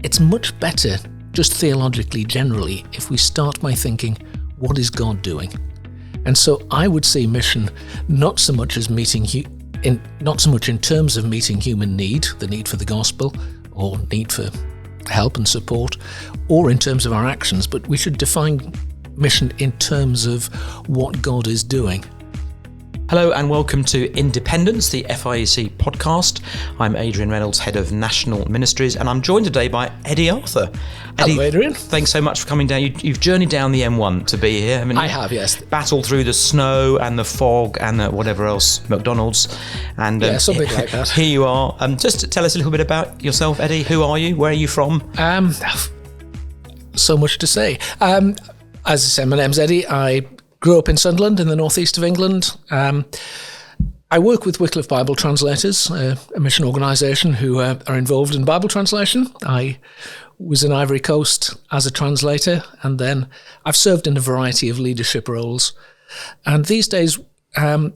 it's much better, just theologically generally, if we start by thinking, what is God doing? And so I would see mission not so much as not so much in terms of meeting human need, the need for the gospel, or need for help and support, or in terms of our actions, but we should define mission in terms of what God is doing. Hello and welcome to Independence, the FIEC podcast. I'm Adrian Reynolds, Head of National Ministries, and I'm joined today by Eddie Arthur. Eddie, hello, Adrian. Thanks so much for coming down. You've journeyed down the M1 to be here, haven't you? I have, yes. Battled through the snow and the fog and whatever else, McDonald's. And something like that. Here you are. Just tell us a little bit about yourself, Eddie. Who are you? Where are you from? So much to say. As I said, my name's Eddie. I grew up in Sunderland in the northeast of England. I work with Wycliffe Bible Translators, a mission organisation who are involved in Bible translation. I was in Ivory Coast as a translator, and then I've served in a variety of leadership roles. And these days,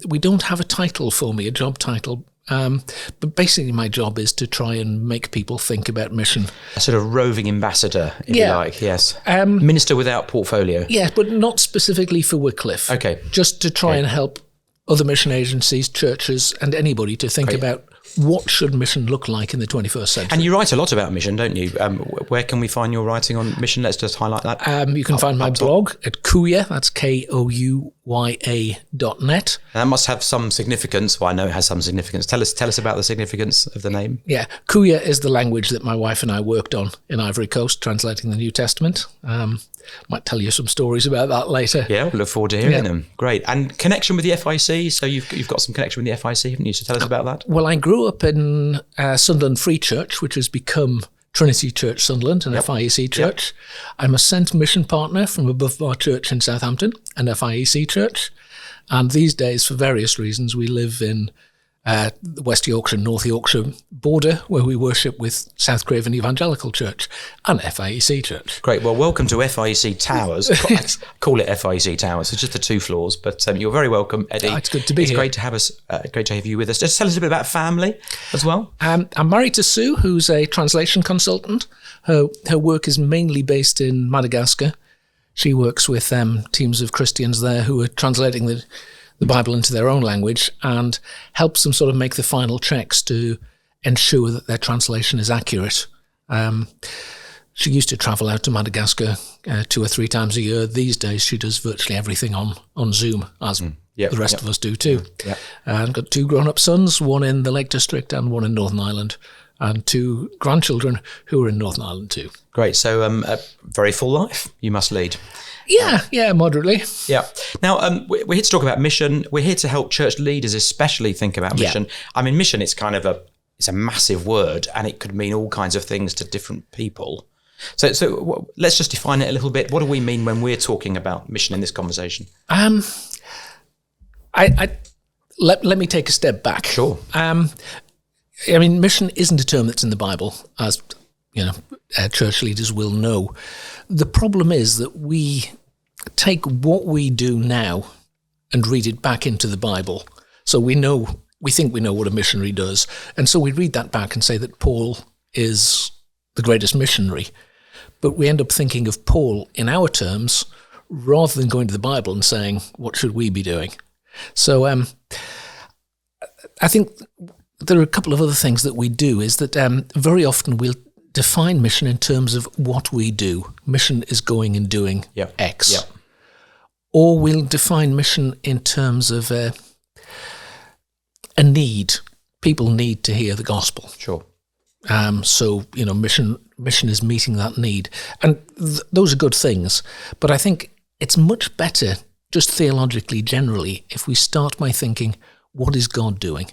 we don't have a title for me, a job title. But basically my job is to try and make people think about mission. A sort of roving ambassador, if you like, yes. Minister without portfolio. Yeah, but not specifically for Wycliffe. Okay. Just to try and help other mission agencies, churches, and anybody to think about what should mission look like in the 21st century. And you writ a lot about mission, don't you? Where can we find your writing on mission? Let's just highlight that. You can find my blog at Kouya, that's KOUYA.net. That must have some significance. Well, I know it has some significance. Tell us about the significance of the name. Yeah, Kouya is the language that my wife and I worked on in Ivory Coast, translating the New Testament. Might tell you some stories about that later. Yeah, we'll look forward to hearing them. Great. And connection with the FIEC. So you've got some connection with the FIEC, haven't you? So tell us about that. Well, I grew up in Sunderland Free Church, which has become Trinity Church Sunderland, an FIEC church. I'm a sent mission partner from above our church in Southampton, an FIEC church. And these days, for various reasons, we live in the West Yorkshire, North Yorkshire border, where we worship with South Craven Evangelical Church, an FIEC church. Great. Well, welcome to FIEC Towers. Call it FIEC Towers. It's just the 2 floors, but you're very welcome, Eddie. It's good to be here. It's great to have you with us. Just tell us a bit about family as well. I'm married to Sue, who's a translation consultant. Her work is mainly based in Madagascar. She works with teams of Christians there who are translating the Bible into their own language and helps them sort of make the final checks to ensure that their translation is accurate. She used to travel out to Madagascar 2 or 3 times a year. These days she does virtually everything on Zoom, as the rest of us do too. I've got 2 grown-up sons, one in the Lake District and one in Northern Ireland, and 2 grandchildren who are in Northern Ireland too. Great. So a very full life you must lead. Yeah, moderately. Yeah. Now, we're here to talk about mission. We're here to help church leaders especially think about mission. I mean, mission is kind of it's a massive word, and it could mean all kinds of things to different people. So let's just define it a little bit. What do we mean when we're talking about mission in this conversation? Let me take a step back. Sure. I mean, mission isn't a term that's in the Bible, as church leaders will know. The problem is that we take what we do now and read it back into the Bible. So we think we know what a missionary does. And so we read that back and say that Paul is the greatest missionary. But we end up thinking of Paul in our terms rather than going to the Bible and saying, what should we be doing? So I think there are a couple of other things that we do, is that very often we'll define mission in terms of what we do. Mission is going and doing X. Yep. Or we'll define mission in terms of a need. People need to hear the gospel. Sure. So, mission is meeting that need. And those are good things. But I think it's much better, just theologically generally, if we start by thinking, what is God doing?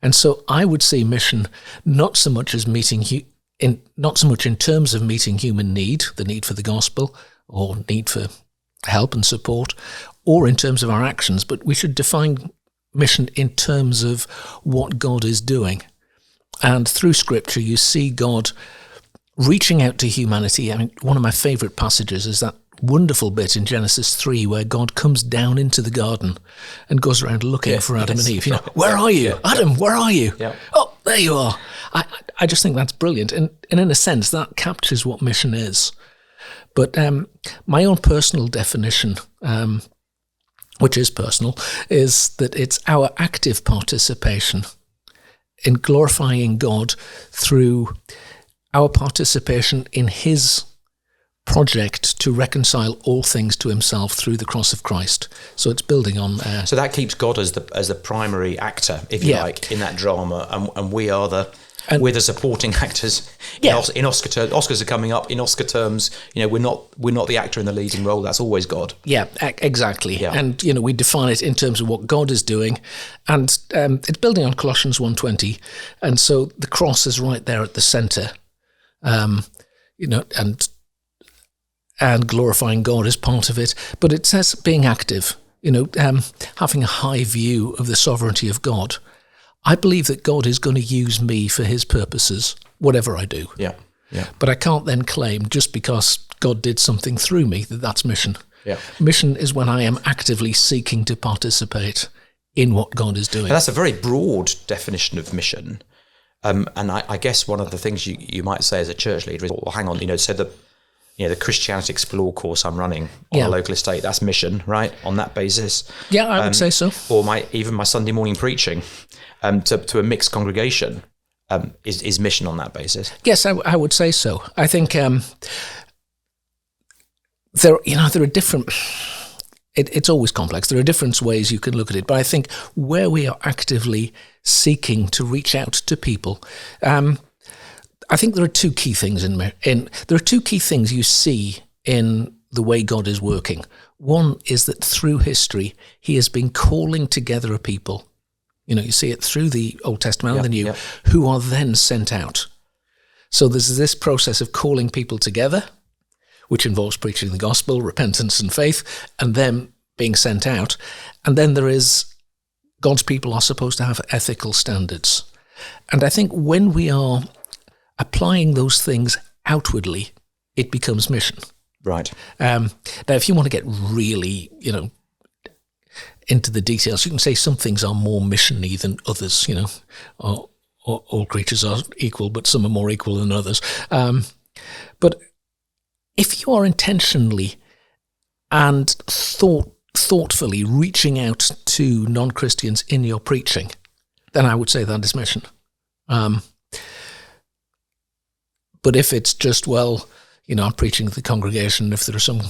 And so I would see mission not so much as not so much in terms of meeting human need, the need for the gospel, or need for help and support, or in terms of our actions, but we should define mission in terms of what God is doing. And through Scripture, you see God reaching out to humanity. I mean, one of my favourite passages is that wonderful bit in Genesis 3 where God comes down into the garden and goes around looking for Adam and Eve. Where are you? Adam, where are you? Yeah. Oh, There you are. I just think that's brilliant. And in a sense, that captures what mission is. But my own personal definition, which is personal, is that it's our active participation in glorifying God through our participation in his project to reconcile all things to himself through the cross of Christ. So it's building on... so that keeps God as the primary actor, if you like, in that drama, and we're the supporting actors. In Oscar terms, Oscars are coming up. In Oscar terms, we're not the actor in the leading role. That's always God. Yeah, exactly. Yeah. And we define it in terms of what God is doing, and it's building on Colossians 1:20, and so the cross is right there at the centre. And glorifying God is part of it, but it says being active. Having a high view of the sovereignty of God. I believe that God is going to use me for his purposes, whatever I do. Yeah, yeah. But I can't then claim, just because God did something through me, that that's mission. Yeah. Mission is when I am actively seeking to participate in what God is doing. And that's a very broad definition of mission. And I guess one of the things you might say as a church leader is, well, hang on, so the Christianity Explore course I'm running on a local estate, that's mission, right? On that basis. Yeah, I would say so. Or my Sunday morning preaching to a mixed congregation is mission on that basis. Yes, I would say so. I think there are different... It's always complex. There are different ways you can look at it, but I think where we are actively seeking to reach out to people, I think there are two key things there are two key things you see in the way God is working. One is that through history, he has been calling together a people. You see it through the Old Testament and the New, who are then sent out. So there's this process of calling people together, which involves preaching the gospel, repentance and faith, and them being sent out. And then there is God's people are supposed to have ethical standards. And I think when we are applying those things outwardly, it becomes mission. Right. Now, if you want to get really, into the details, you can say some things are more mission-y than others, all creatures are equal, but some are more equal than others. But if you are intentionally and thoughtfully reaching out to non-Christians in your preaching, then I would say that is mission. But if it's just, I'm preaching to the congregation, if there are some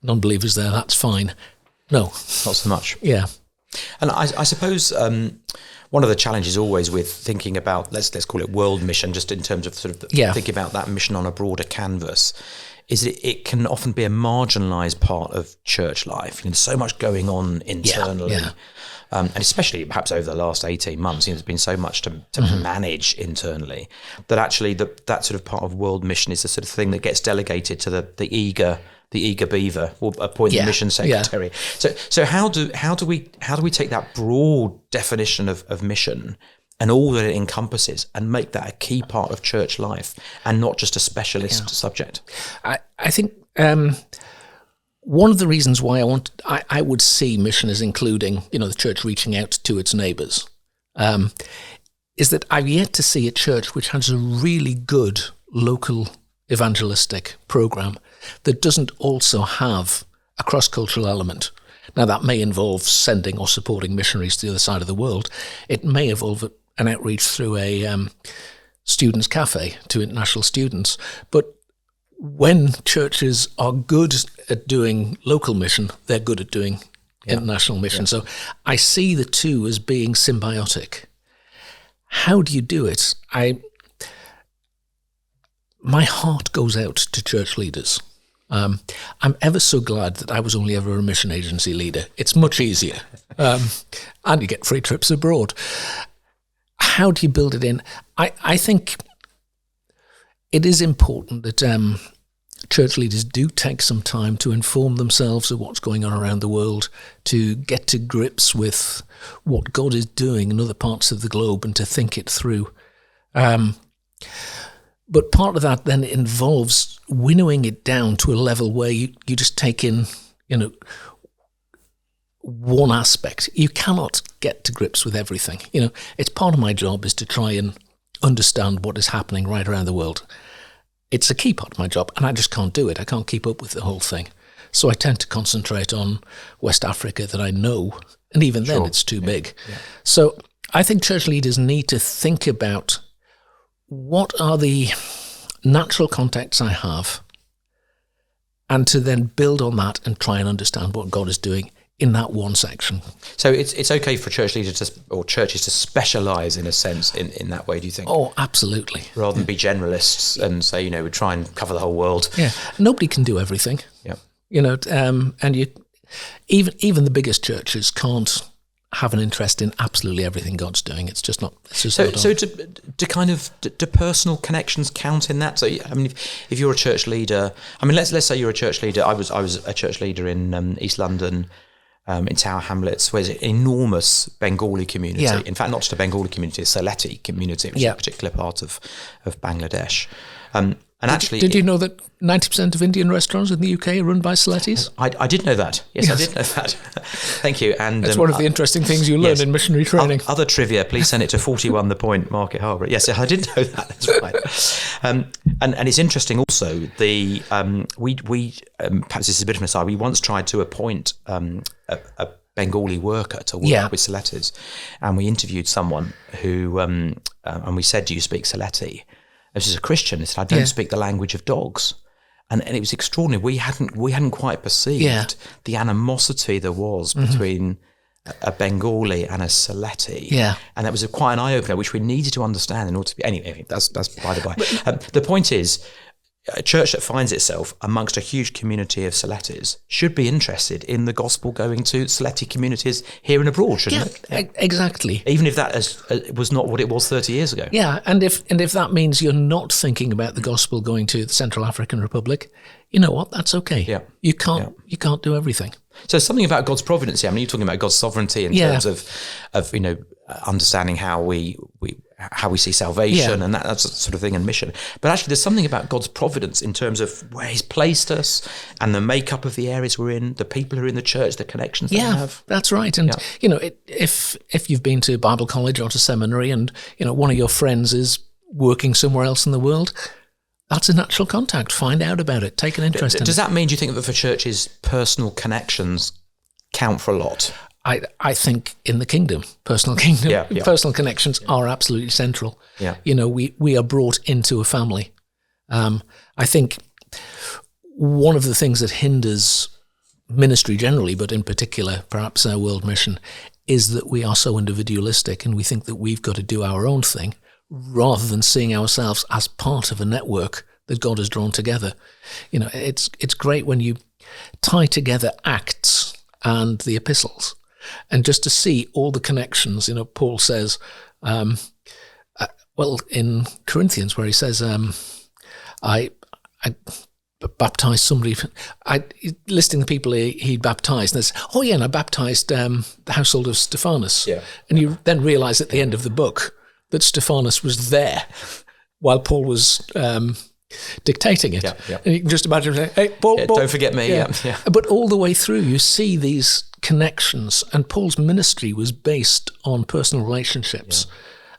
non-believers there, that's fine. No. Not so much. Yeah. And I suppose one of the challenges always with thinking about, let's call it world mission, just in terms of thinking about that mission on a broader canvas, is it can often be a marginalised part of church life. There's so much going on internally. Yeah. And especially perhaps over the last 18 months, there's been so much to manage internally that actually that sort of part of world mission is the sort of thing that gets delegated to the eager beaver, or appoint the mission secretary. Yeah. So how do we take that broad definition of mission and all that it encompasses and make that a key part of church life and not just a specialist subject? I think one of the reasons why I would see mission as including, the church reaching out to its neighbours, is that I've yet to see a church which has a really good local evangelistic programme that doesn't also have a cross-cultural element. Now, that may involve sending or supporting missionaries to the other side of the world. It may involve an outreach through a students' cafe to international students. But when churches are good at doing local mission, they're good at doing international mission. Yeah. So I see the two as being symbiotic. How do you do it? My heart goes out to church leaders. I'm ever so glad that I was only ever a mission agency leader. It's much easier. And you get free trips abroad. How do you build it in? I think it is important that church leaders do take some time to inform themselves of what's going on around the world, to get to grips with what God is doing in other parts of the globe and to think it through. But part of that then involves winnowing it down to a level where you just take in, one aspect. You cannot get to grips with everything. It's part of my job is to try and understand what is happening right around the world. It's a key part of my job, and I just can't do it. I can't keep up with the whole thing. So I tend to concentrate on West Africa that I know, and even then it's too big. Yeah. So I think church leaders need to think about what are the natural contacts I have, and to then build on that and try and understand what God is doing in that one section. So it's okay for church leaders or churches to specialise in a sense in that way, do you think? Oh, absolutely. Rather than be generalists and say, we try and cover the whole world. Yeah, nobody can do everything. Yeah, and you even the biggest churches can't have an interest in absolutely everything God's doing. It's just not. It's just so do personal connections count in that? So I mean, if you're a church leader, I mean, let's say you're a church leader. I was a church leader in East London. In Tower Hamlets, where there's an enormous Bengali community. Yeah. In fact, not just a Bengali community, a Saleti community, which is a particular part of Bangladesh. Did you know that 90% of Indian restaurants in the UK are run by Saletis? I did know that. Yes, I did know that. Thank you. And that's one of the interesting things you learn in missionary training. Other trivia, please send it to 41 The Point, Market Harbour. Yes, I did know that. That's right. And it's interesting also. We perhaps this is a bit of an aside. We once tried to appoint a Bengali worker to work with Saletis, and we interviewed someone who and we said, "Do you speak Saleti?" This is a Christian. He said, "I don't speak the language of dogs," and it was extraordinary. We hadn't quite perceived the animosity there was between a Bengali and a Saleti. Yeah, and that was quite an eye opener, which we needed to understand in order to be. Anyway, that's by the by. The point is, a church that finds itself amongst a huge community of Saletis should be interested in the gospel going to Saleti communities here and abroad, shouldn't it? Yeah, exactly. Even if that was not what it was 30 years ago. Yeah, and if that means you're not thinking about the gospel going to the Central African Republic, you know what? That's okay. Yeah. You can't do everything. So something about God's providence here. I mean, you're talking about God's sovereignty in terms of understanding how we see salvation and that sort of thing, and mission. But actually there's something about God's providence in terms of where he's placed us and the makeup of the areas we're in, the people who are in the church, the connections they have. That's right. And, if you've been to Bible college or to seminary and, one of your friends is working somewhere else in the world, that's a natural contact. Find out about it. Take an interest in it. Does that mean, do you think that for churches, personal connections count for a lot? I think in the kingdom, personal connections are absolutely central. Yeah. We are brought into a family. I think one of the things that hinders ministry generally, but in particular, perhaps our world mission, is that we are so individualistic and we think that we've got to do our own thing rather than seeing ourselves as part of a network that God has drawn together. It's great when you tie together Acts and the epistles. And just to see all the connections, Paul says, in Corinthians, where he says, I baptized somebody, listing the people he baptized, and says, and I baptized the household of Stephanus. Yeah. And you then realize at the end of the book that Stephanus was there while Paul was dictating it. Yeah. And you can just imagine saying, "Hey, Paul, don't forget me." Yeah. But all the way through, you see these connections, and Paul's ministry was based on personal relationships.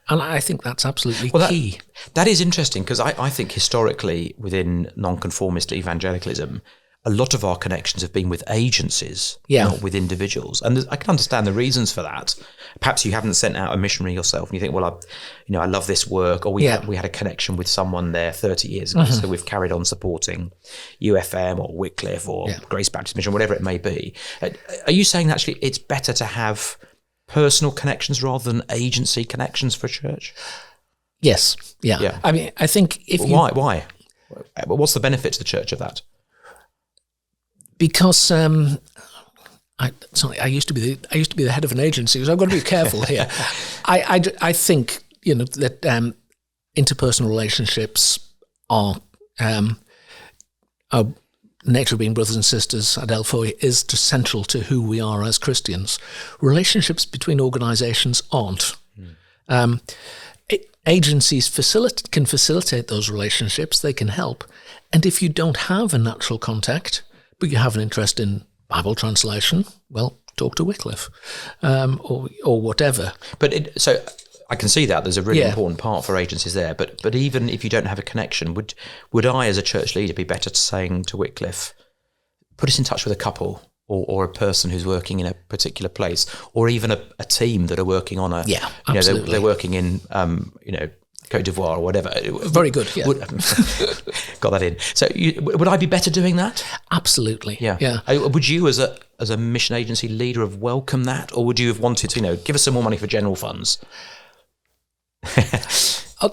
And I think that's absolutely key. That is interesting, because I think historically within nonconformist evangelicalism, a lot of our connections have been with agencies, not with individuals. And I can understand the reasons for that. Perhaps you haven't sent out a missionary yourself and you think, well, I love this work, or we had a connection with someone there 30 years ago, so we've carried on supporting UFM or Wycliffe or Grace Baptist Mission, whatever it may be. Are you saying that actually it's better to have personal connections rather than agency connections for a church? Yes. Yeah. I mean, I think Why? What's the benefit to the church of that? Because I used to be the head of an agency, so I've got to be careful here. I think that interpersonal relationships are nature of being brothers and sisters, Adelphoi, is just central to who we are as Christians. Relationships between organisations aren't. Agencies can facilitate those relationships. They can help, and if you don't have a natural contact, but you have an interest in Bible translation, well, talk to Wycliffe or whatever. But so I can see that there's a really important part for agencies there. But even if you don't have a connection, would I, as a church leader, be better saying to Wycliffe, put us in touch with a couple or a person who's working in a particular place, or even a team that are working on absolutely. They're working in Côte d'Ivoire or whatever. Very good. Yeah. Got that in. So would I be better doing that? Absolutely. Yeah. Would you, as a mission agency leader, have welcomed that, or would you have wanted to, give us some more money for general funds?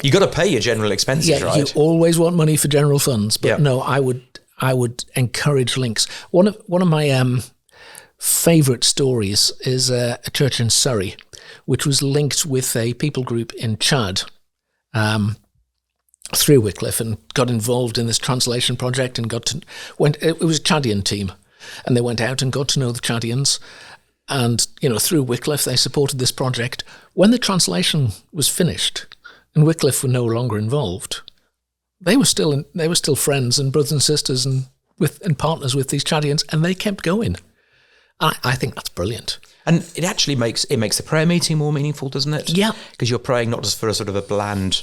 You got to pay your general expenses, right? You always want money for general funds, but no, I would encourage links. One of my favourite stories is a church in Surrey, which was linked with a people group in Chad. Through Wycliffe, and got involved in this translation project, and it was a Chadian team, and they went out and got to know the Chadians, and through Wycliffe they supported this project. When the translation was finished and Wycliffe were no longer involved, they were still friends and brothers and sisters and partners with these Chadians, and they kept going. I think that's brilliant. And it actually makes the prayer meeting more meaningful, doesn't it? Yeah. Because you're praying not just for a sort of a bland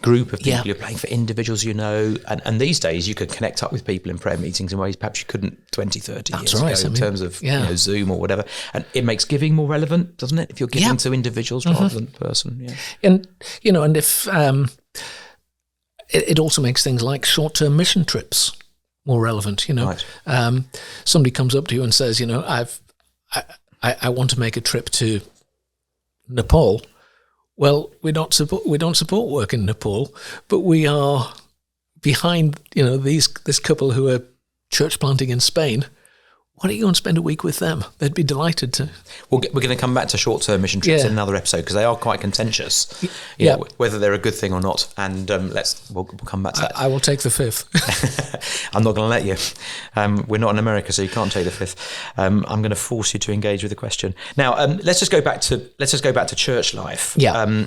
group of people, you're praying for individuals and these days you can connect up with people in prayer meetings in ways perhaps you couldn't 20, 30 years ago in terms of Zoom or whatever. And it makes giving more relevant, doesn't it? If you're giving to individuals rather than person. Yeah. And, and if it also makes things like short-term mission trips more relevant, Right. Somebody comes up to you and says, I want to make a trip to Nepal. Well, we don't support work in Nepal, but we are behind, this couple who are church planting in Spain. Why don't you go and spend a week with them? They'd be delighted to. We're going to come back to short-term mission trips in another episode because they are quite contentious, whether they're a good thing or not. And we'll come back to that. I will take the fifth. I'm not going to let you. We're not in America, so you can't take the fifth. I'm going to force you to engage with the question. Now, let's just go back to church life. Yeah.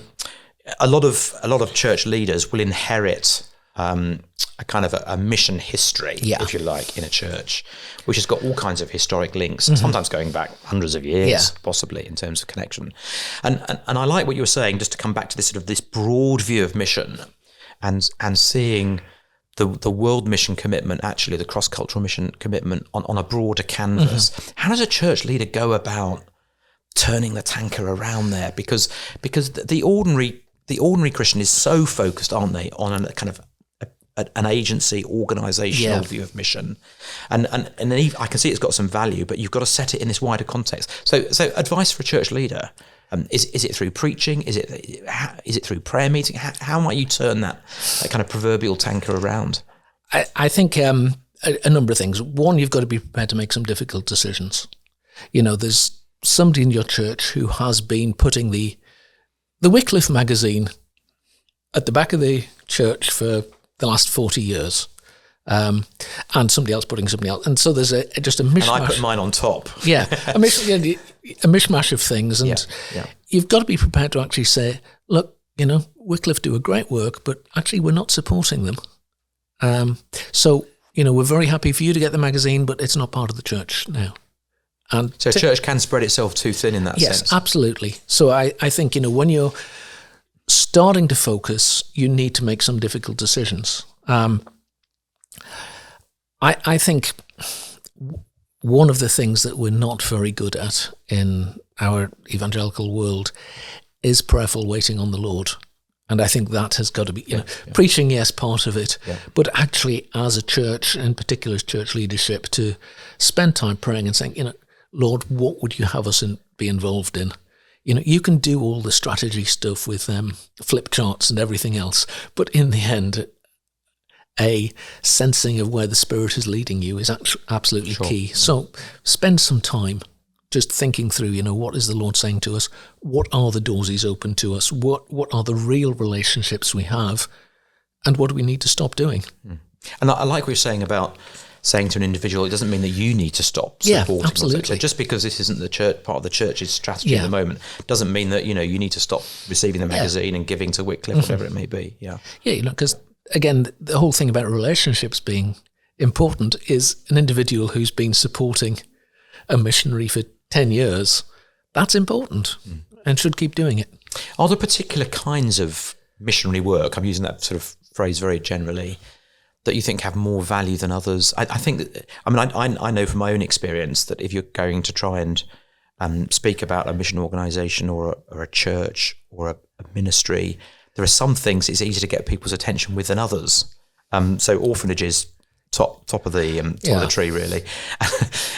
A lot of church leaders will inherit a kind of a mission history, if you like, in a church, which has got all kinds of historic links, sometimes going back hundreds of years, possibly, in terms of connection. And I like what you were saying, just to come back to this sort of this broad view of mission and seeing the world mission commitment, actually the cross-cultural mission commitment on a broader canvas. How does a church leader go about turning the tanker around there? Because the ordinary Christian is so focused, aren't they, on a kind of an agency, organisational view of mission, and then I can see it's got some value, but you've got to set it in this wider context. So advice for a church leader: is it through preaching? Is it through prayer meeting? How might you turn that kind of proverbial tanker around? I think a number of things. One, you've got to be prepared to make some difficult decisions. There's somebody in your church who has been putting the Wycliffe magazine at the back of the church for the last 40 years, and somebody else putting something else, and so there's just a mishmash. And I put mine on top. A mishmash of things, and you've got to be prepared to actually say, look, Wycliffe do a great work, but actually we're not supporting them. So we're very happy for you to get the magazine, but it's not part of the church now. And so church can spread itself too thin in that sense. Yes, absolutely. So I think when you're starting to focus, you need to make some difficult decisions. I think one of the things that we're not very good at in our evangelical world is prayerful waiting on the Lord. And I think that has got to be, preaching, yes, part of it, but actually as a church, in particular as church leadership, to spend time praying and saying, Lord, what would you have us be involved in? You can do all the strategy stuff with flip charts and everything else, but in the end, a sensing of where the Spirit is leading you is absolutely key. So spend some time just thinking through, what is the Lord saying to us? What are the doors He's opened to us? What are the real relationships we have? And what do we need to stop doing? And I like what you're saying about saying to an individual, it doesn't mean that you need to stop supporting. Absolutely. So just because this isn't the church part of the church's strategy at the moment, doesn't mean that you need to stop receiving the magazine and giving to Wycliffe, whatever it may be. Because again, the whole thing about relationships being important is an individual who's been supporting a missionary for 10 years. That's important and should keep doing it. Are there particular kinds of missionary work, I'm using that sort of phrase very generally, that you think have more value than others? I think that, I know from my own experience that if you're going to try and speak about a mission organisation or a church or a ministry, there are some things it's easier to get people's attention with than others. So orphanages, top of the tree really,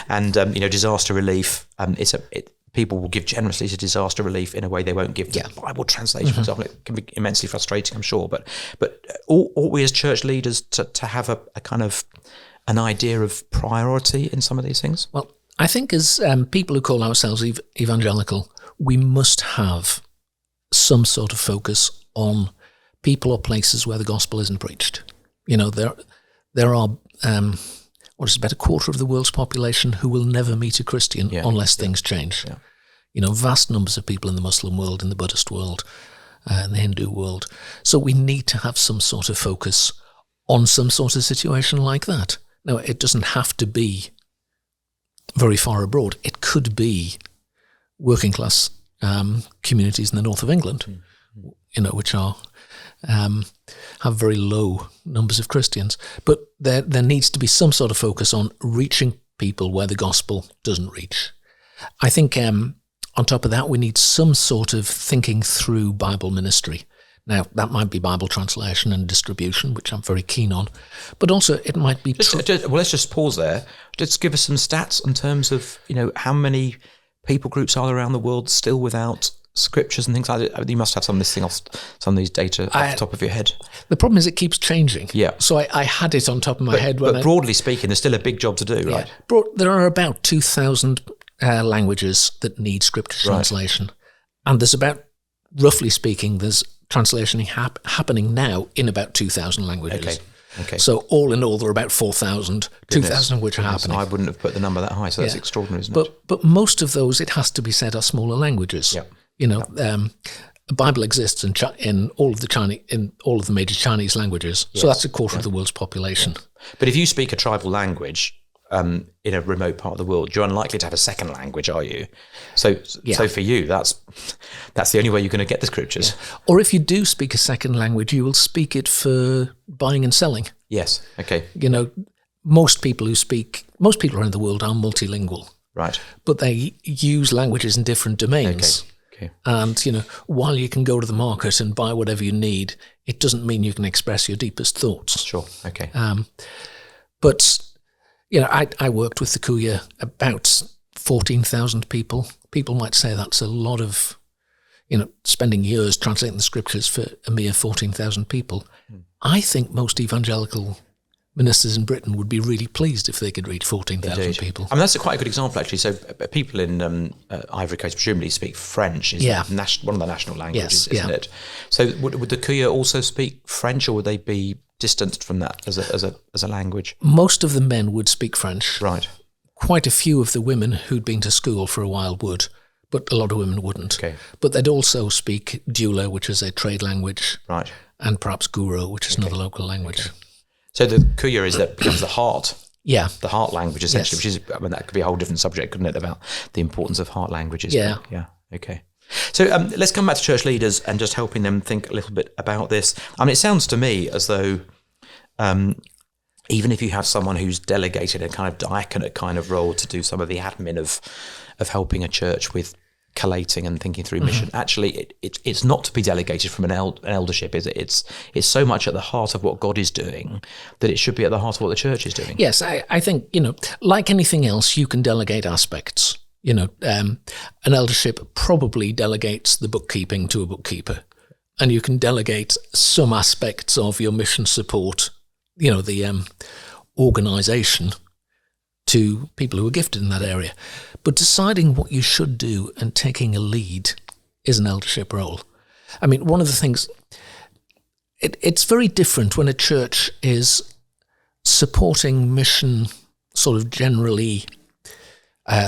and disaster relief. People will give generously to disaster relief in a way they won't give to Bible translation, for example. It can be immensely frustrating, I'm sure. But ought we as church leaders to have a kind of an idea of priority in some of these things? Well, I think as people who call ourselves evangelical, we must have some sort of focus on people or places where the gospel isn't preached. There are about a quarter of the world's population who will never meet a Christian unless things change. Yeah. Vast numbers of people in the Muslim world, in the Buddhist world, in the Hindu world. So we need to have some sort of focus on some sort of situation like that. Now, it doesn't have to be very far abroad. It could be working class communities in the north of England, which are have very low numbers of Christians. But there needs to be some sort of focus on reaching people where the gospel doesn't reach. I think on top of that, we need some sort of thinking through Bible ministry. Now, that might be Bible translation and distribution, which I'm very keen on, but also it might be... let's just pause there. Just give us some stats in terms of, how many people groups are there around the world still without scriptures and things like that. You must have some of these data off the top of your head. The problem is it keeps changing. Yeah. So I had it on top of my head. But broadly speaking, there's still a big job to do, right? There are about 2,000 languages that need scripture translation. And there's about, roughly speaking, there's translation happening now in about 2,000 languages. Okay. So all in all, there are about 4,000, 2,000 of which are happening. I wouldn't have put the number that high, so that's extraordinary, isn't it? But most of those, it has to be said, are smaller languages. Yeah. The Bible exists in all of the major Chinese languages, so that's a quarter of the world's population. Yeah. But if you speak a tribal language in a remote part of the world, you're unlikely to have a second language, are you? So for you, that's the only way you're going to get the scriptures. Yeah. Or if you do speak a second language, you will speak it for buying and selling. Yes. Okay. Most people around the world are multilingual. Right. But they use languages in different domains. Okay. And, while you can go to the market and buy whatever you need, it doesn't mean you can express your deepest thoughts. Sure. Okay. But, I worked with the Kuya, about 14,000 people. People might say that's a lot of, spending years translating the scriptures for a mere 14,000 people. I think most evangelical ministers in Britain would be really pleased if they could reach 14,000 people. That's quite a good example, actually. So people in Ivory Coast presumably speak French. Is one of the national languages, isn't it? So would the Kuya also speak French, or would they be distanced from that as a language? Most of the men would speak French. Right. Quite a few of the women who'd been to school for a while would, but a lot of women wouldn't. Okay. But they'd also speak Dula, which is a trade language. Right. And perhaps Guro, which is another local language. Okay. So the Kuya becomes the heart. Yeah. The heart language, essentially, which is, that could be a whole different subject, couldn't it, about the importance of heart languages. Yeah. But, yeah. Okay. So let's come back to church leaders and just helping them think a little bit about this. It sounds to me as though even if you have someone who's delegated a kind of diaconate kind of role to do some of the admin of helping a church with collating and thinking through mission, actually it's not to be delegated from an eldership, is it? It's so much at the heart of what God is doing that it should be at the heart of what the church is doing. Yes, I think, like anything else, you can delegate aspects. An eldership probably delegates the bookkeeping to a bookkeeper, and you can delegate some aspects of your mission support, the organisation, to people who are gifted in that area. But deciding what you should do and taking a lead is an eldership role. One of the things, it's very different when a church is supporting mission sort of generally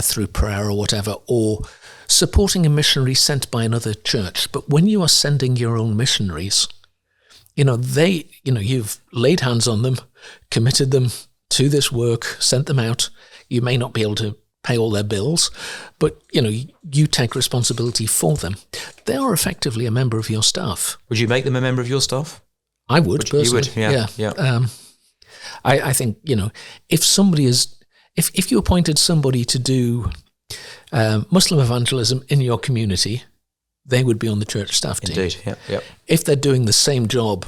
through prayer or whatever, or supporting a missionary sent by another church. But when you are sending your own missionaries, you've laid hands on them, committed them to this work, sent them out. You may not be able to pay all their bills, but you take responsibility for them. They are effectively a member of your staff. Would you make them a member of your staff? I would personally. You would, yeah. I think if somebody if you appointed somebody to do Muslim evangelism in your community, they would be on the church staff team. Indeed, yeah. If they're doing the same job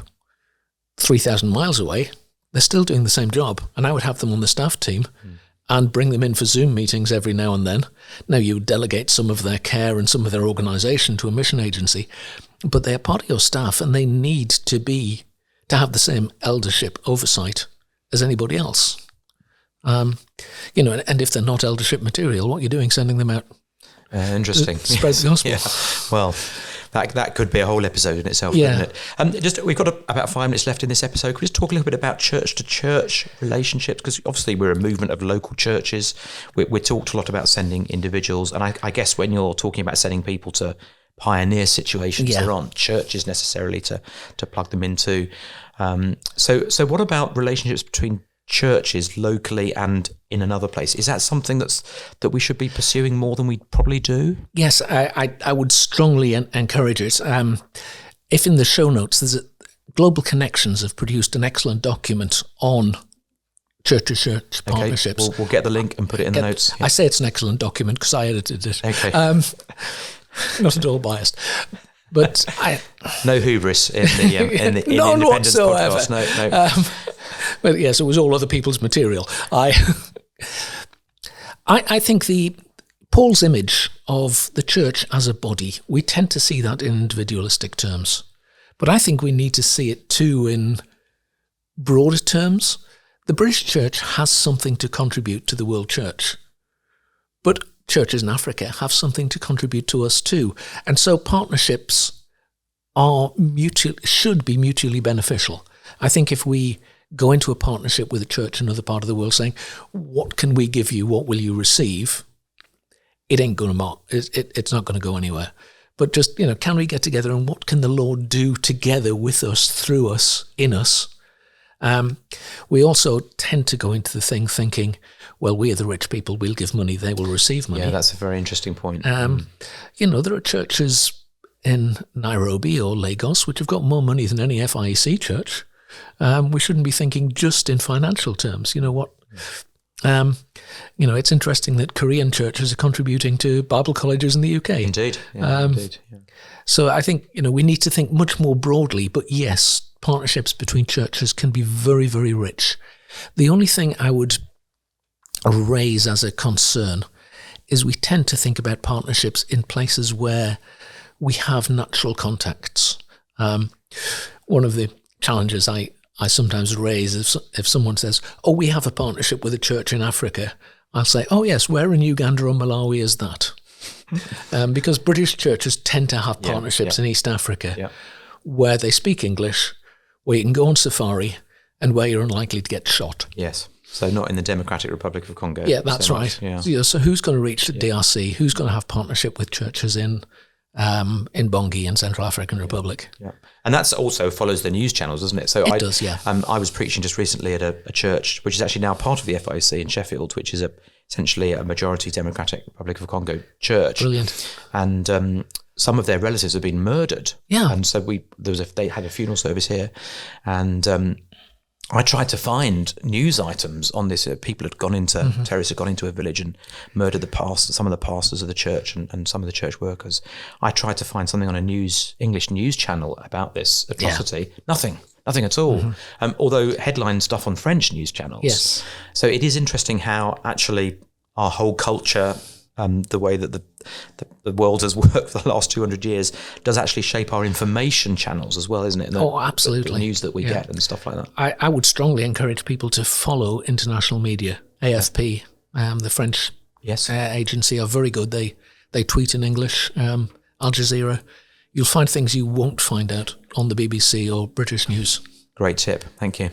3,000 miles away, they're still doing the same job, and I would have them on the staff team and bring them in for Zoom meetings every now and then. Now, you delegate some of their care and some of their organisation to a mission agency, but they are part of your staff, and they need to have the same eldership oversight as anybody else. And if they're not eldership material, what are you doing sending them out? Interesting. Spread the gospel. Yeah. Well, that could be a whole episode in itself, yeah. couldn't it? We've got about 5 minutes left in this episode. Could we just talk a little bit about church-to-church relationships? Because obviously we're a movement of local churches. We talked a lot about sending individuals, and I guess when you're talking about sending people to pioneer situations, there aren't churches necessarily to plug them into. So what about relationships between churches locally and in another place? Is that something that we should be pursuing more than we probably do? Yes, I would strongly encourage it. If in the show notes, Global Connections have produced an excellent document on church-to-church partnerships. We'll get the link and put it in the notes. Yeah. I say it's an excellent document because I edited it. Okay. Not at all biased. But no hubris in the none Independence whatsoever. podcast. No. But yes, it was all other people's material. I think Paul's image of the church as a body, we tend to see that in individualistic terms. But I think we need to see it too in broader terms. The British church has something to contribute to the world church. But churches in Africa have something to contribute to us too. And so partnerships should be mutually beneficial. I think if we go into a partnership with a church in another part of the world saying, what can we give you, what will you receive? It ain't going to it's not going to go anywhere. But just, can we get together and what can the Lord do together with us, through us, in us? We also tend to go into the thing thinking, well, we are the rich people, we'll give money, they will receive money. Yeah, that's a very interesting point. There are churches in Nairobi or Lagos which have got more money than any FIEC church. We shouldn't be thinking just in financial terms. You know what? It's interesting that Korean churches are contributing to Bible colleges in the UK. Indeed. Yeah, indeed. Yeah. So I think, we need to think much more broadly, but yes, partnerships between churches can be very, very rich. The only thing I would raise as a concern is we tend to think about partnerships in places where we have natural contacts. One of the challenges I sometimes raise is if someone says, we have a partnership with a church in Africa, I'll say, yes, where in Uganda or Malawi is that? Because British churches tend to have partnerships in East Africa where they speak English, where you can go on safari, and where you're unlikely to get shot. Yes. So not in the Democratic Republic of Congo. Yeah, that's right. Yeah. So who's going to reach the DRC? Who's going to have partnership with churches in Bongi and Central African Republic? Yeah. And that's also follows the news channels, doesn't it? So it does, yeah. I was preaching just recently at a church, which is actually now part of the FIEC in Sheffield, which is essentially a majority Democratic Republic of Congo church. Brilliant. And some of their relatives have been murdered. Yeah. And so they had a funeral service here, and I tried to find news items on this. People had gone into terrorists had gone into a village and murdered some of the pastors of the church and some of the church workers. I tried to find something on a English news channel about this atrocity. Yeah. Nothing at all. Although headline stuff on French news channels. Yes. So it is interesting how actually our whole culture, the way that the world has worked for the last 200 years, does actually shape our information channels as well, isn't it? Absolutely. The news that we get and stuff like that. I would strongly encourage people to follow international media. AFP, the French agency, are very good. They tweet in English. Al Jazeera. You'll find things you won't find out on the BBC or British news. Great tip. Thank you.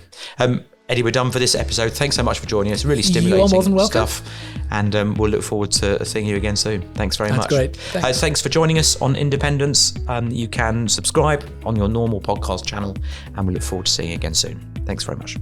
Eddie, we're done for this episode. Thanks so much for joining us. Really stimulating you are more than welcome. stuff. And we'll look forward to seeing you again soon. Thanks very much. That's great. Thanks for joining us on Independence. You can subscribe on your normal podcast channel, and we look forward to seeing you again soon. Thanks very much.